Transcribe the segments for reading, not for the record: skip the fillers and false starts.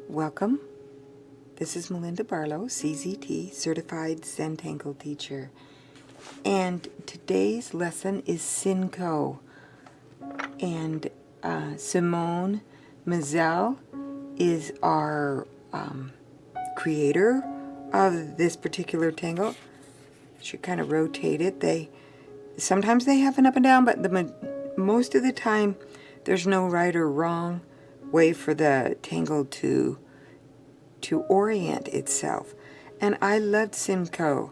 Welcome. This is Melinda Barlow, CZT, Certified SinkoTangle Teacher. And today's lesson is Sinko. And Simone Mazel is our creator of this particular tangle. Should kind of rotate it. Sometimes they have an up and down, but most of the time there's no right or wrong way for the tangle to orient itself. And I loved Simcoe.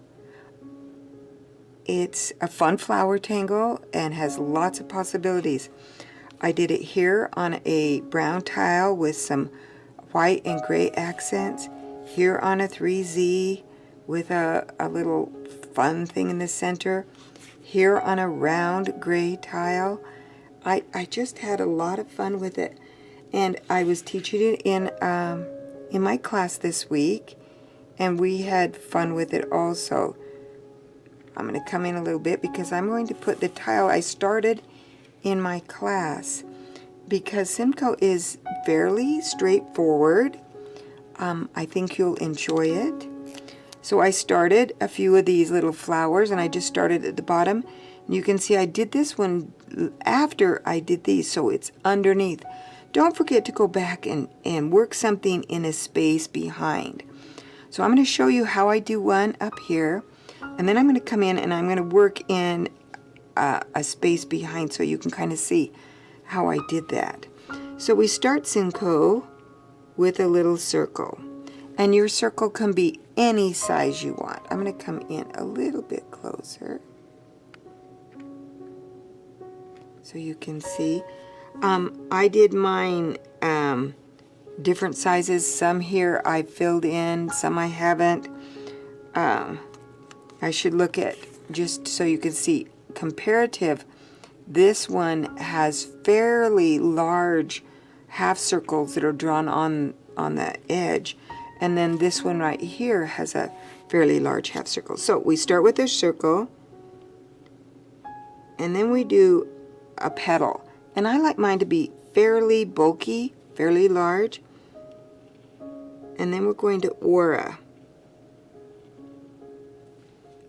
It's a fun flower tangle and has lots of possibilities. I did it here on a brown tile with some white and gray accents, here on a 3Z with a little fun thing in the center, here on a round gray tile. I just had a lot of fun with it, and I was teaching it in my class this week, and we had fun with it also. I'm going to come in a little bit because I'm going to put the tile I started in my class, because Simcoe is fairly straightforward. I think you'll enjoy it. So I started a few of these little flowers, and I just started at the bottom. And you can see I did this one after I did these, so it's underneath. Don't forget to go back and work something in a space behind. So I'm going to show you how I do one up here, and then I'm going to come in and I'm going to work in a space behind so you can kind of see how I did that. So we start Sinko with a little circle, and your circle can be any size you want. I'm going to come in a little bit closer so you can see. I did mine different sizes. Some here I filled in, some I haven't. I should look at, just so you can see, comparative. This one has fairly large half circles that are drawn on the edge, and then this one right here has a fairly large half circle. So we start with a circle, and then we do a petal. And I like mine to be fairly bulky, fairly large. And then we're going to aura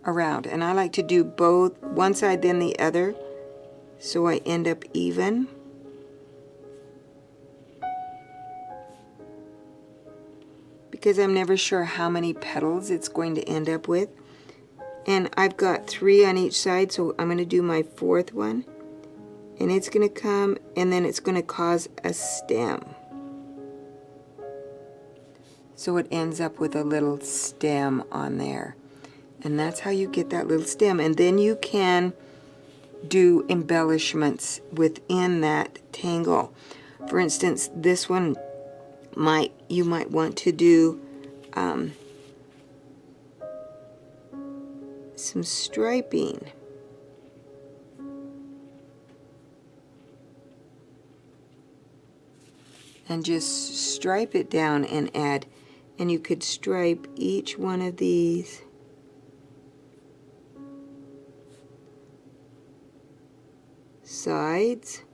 around. And I like to do both, one side then the other, so I end up even. Because I'm never sure how many petals it's going to end up with. And I've got 3 on each side, so I'm going to do my 4th one. And it's going to come, and then it's going to cause a stem. So it ends up with a little stem on there. And that's how you get that little stem. And then you can do embellishments within that tangle. For instance, this one you might want to do some striping. And just stripe it down and add. And you could stripe each one of these sides.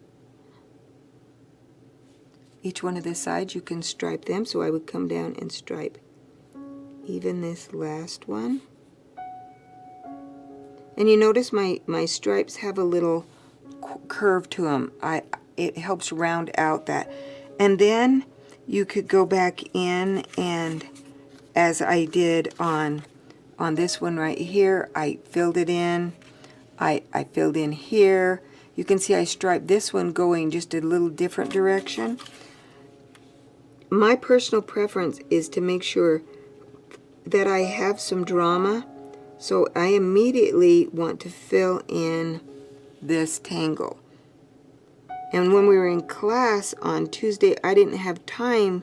Each one of the sides you can stripe them. So I would come down and stripe even this last one. And you notice my stripes have a little curve to them. It helps round out that. And then you could go back in, and as I did on this one right here, I filled it in. I filled in here. You can see I striped this one going just a little different direction. My personal preference is to make sure that I have some drama, so I immediately want to fill in this tangle. And when we were in class on Tuesday, I didn't have time.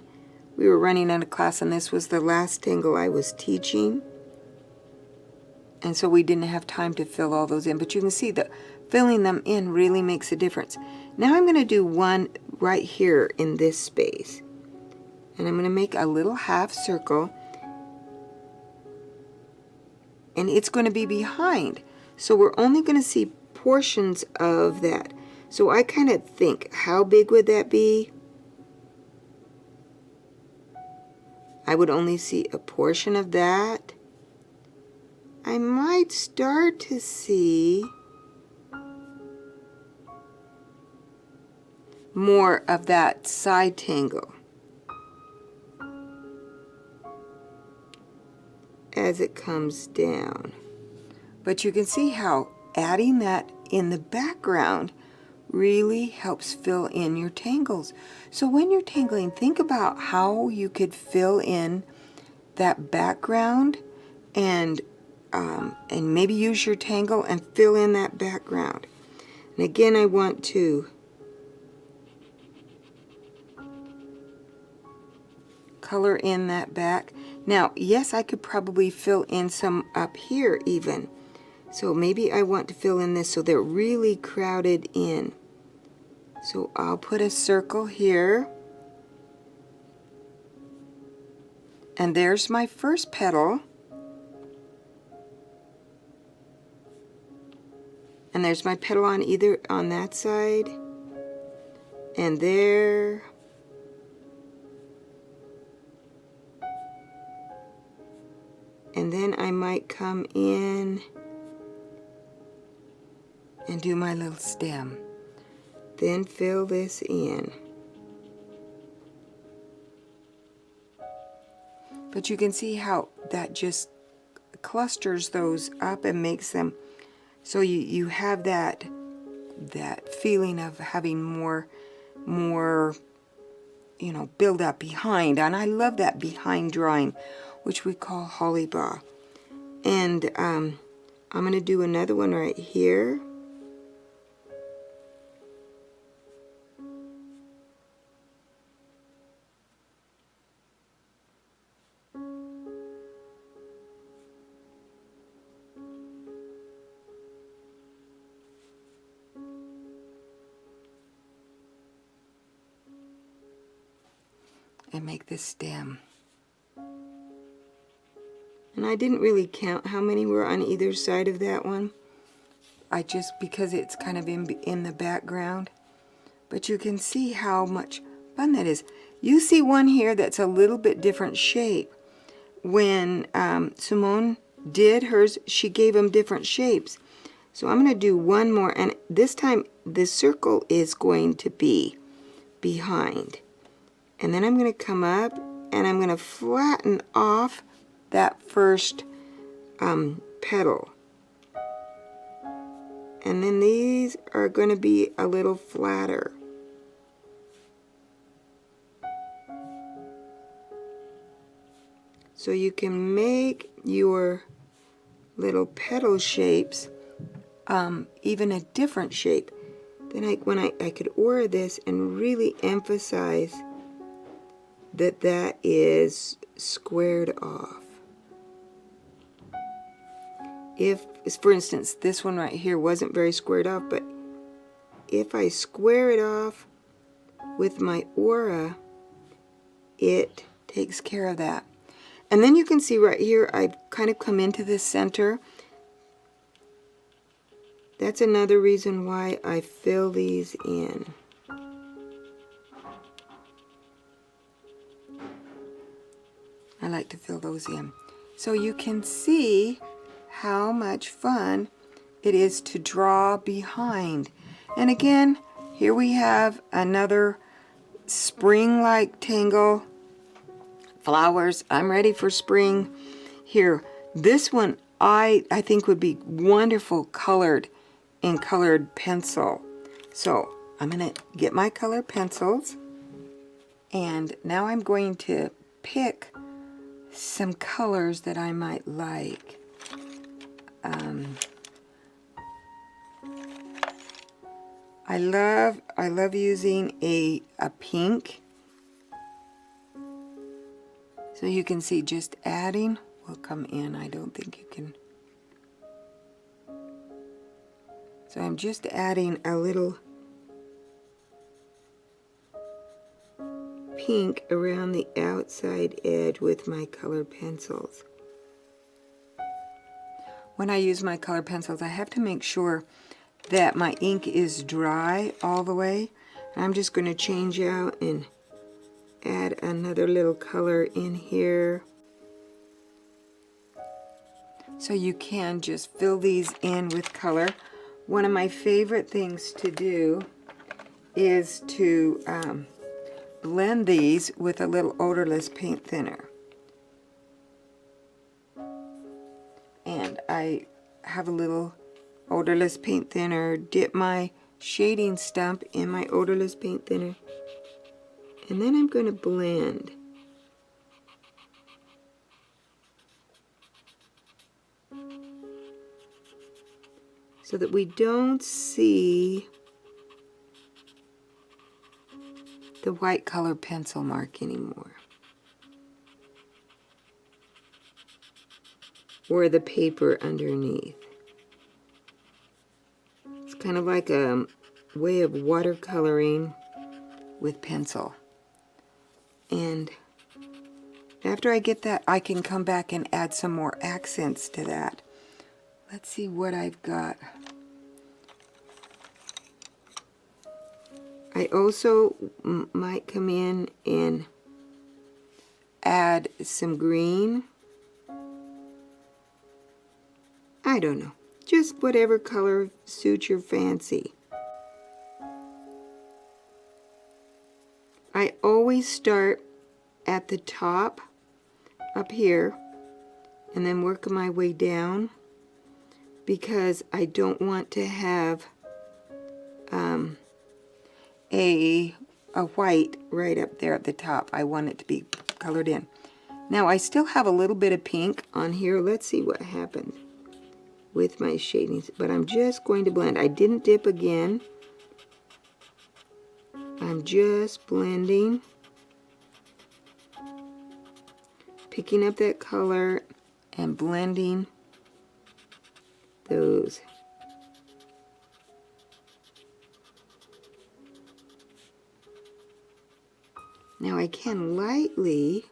We were running out of class, and this was the last tangle I was teaching. And so we didn't have time to fill all those in. But you can see that filling them in really makes a difference. Now I'm going to do one right here in this space. And I'm going to make a little half circle. And it's going to be behind. So we're only going to see portions of that. So I kind of think, how big would that be? I would only see a portion of that. I might start to see more of that side tangle as it comes down. But you can see how adding that in the background really helps fill in your tangles. So when you're tangling, think about how you could fill in that background and maybe use your tangle and fill in that background. And again, I want to color in that back. Now, yes, I could probably fill in some up here even. So maybe I want to fill in this so they're really crowded in. So I'll put a circle here. And there's my first petal. And there's my petal on on that side. And there. And then I might come in and do my little stem. Then fill this in. But you can see how that just clusters those up and makes them so you have that feeling of having more build up behind. And I love that behind drawing, which we call hollybaw. And I'm going to do another one right here. And make this stem. And I didn't really count how many were on either side of that one. I just, because it's kind of in the background. But you can see how much fun that is. You see one here that's a little bit different shape. When Simone did hers, she gave them different shapes. So I'm going to do one more, and this time the circle is going to be behind. And then I'm going to come up and I'm going to flatten off that first petal. And then these are going to be a little flatter. So you can make your little petal shapes even a different shape. Then I could aura this and really emphasize that is squared off. If, for instance, this one right here wasn't very squared off, but if I square it off with my aura, it takes care of that. And then you can see right here, I've kind of come into the center. That's another reason why I fill these in. I like to fill those in. So you can see how much fun it is to draw behind. And again, here we have another spring-like tangle. Flowers, I'm ready for spring. Here, this one I think would be wonderful colored in colored pencil. So I'm going to get my colored pencils, and now I'm going to pick some colors that I might like. I love using a pink. So you can see just adding will come in. I don't think you can. So I'm just adding a little pink around the outside edge with my colored pencils. When I use my colored pencils, I have to make sure that my ink is dry all the way. And I'm just going to change out and add another little color in here. So you can just fill these in with color. One of my favorite things to do is to blend these with a little odorless paint thinner. And I have a little odorless paint thinner, dip my shading stump in my odorless paint thinner, and then I'm going to blend. So that we don't see the white color pencil mark anymore. Or the paper underneath. It's kind of like a way of watercoloring with pencil. And after I get that, I can come back and add some more accents to that. Let's see what I've got. I also might come in and add some green. I don't know. Just whatever color suits your fancy. I always start at the top up here and then work my way down, because I don't want to have a white right up there at the top. I want it to be colored in. Now I still have a little bit of pink on here. Let's see what happens with my shadings, but I'm just going to blend. I didn't dip again. I'm just blending, picking up that color and blending those. Now I can lightly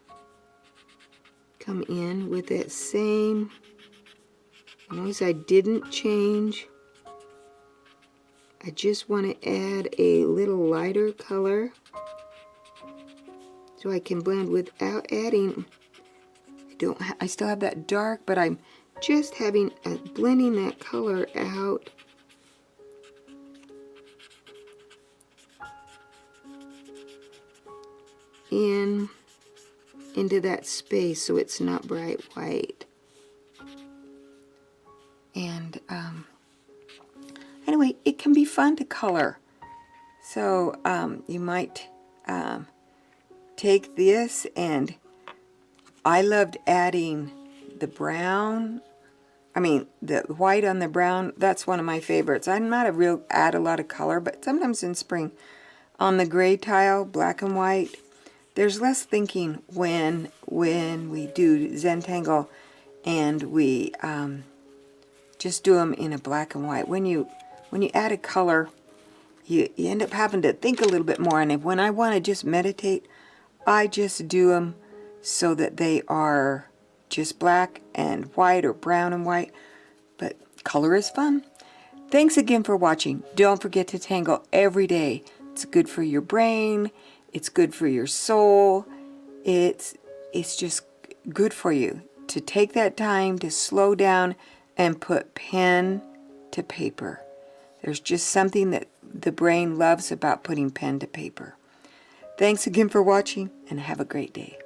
come in with that same, notice I didn't change. I just want to add a little lighter color so I can blend without adding. I still have that dark, but I'm just blending that color out. Into that space so it's not bright white. And anyway, it can be fun to color. So you might take this, and I loved adding the brown. I mean, the white on the brown, that's one of my favorites. I'm not add a lot of color, but sometimes in spring, on the gray tile, black and white, there's less thinking when we do SinkoTangle and we just do them in a black and white. When you add a color, you end up having to think a little bit more. And when I want to just meditate, I just do them so that they are just black and white or brown and white. But color is fun. Thanks again for watching. Don't forget to tangle every day. It's good for your brain. It's good for your soul. It's just good for you to take that time to slow down and put pen to paper. There's just something that the brain loves about putting pen to paper. Thanks again for watching, and have a great day.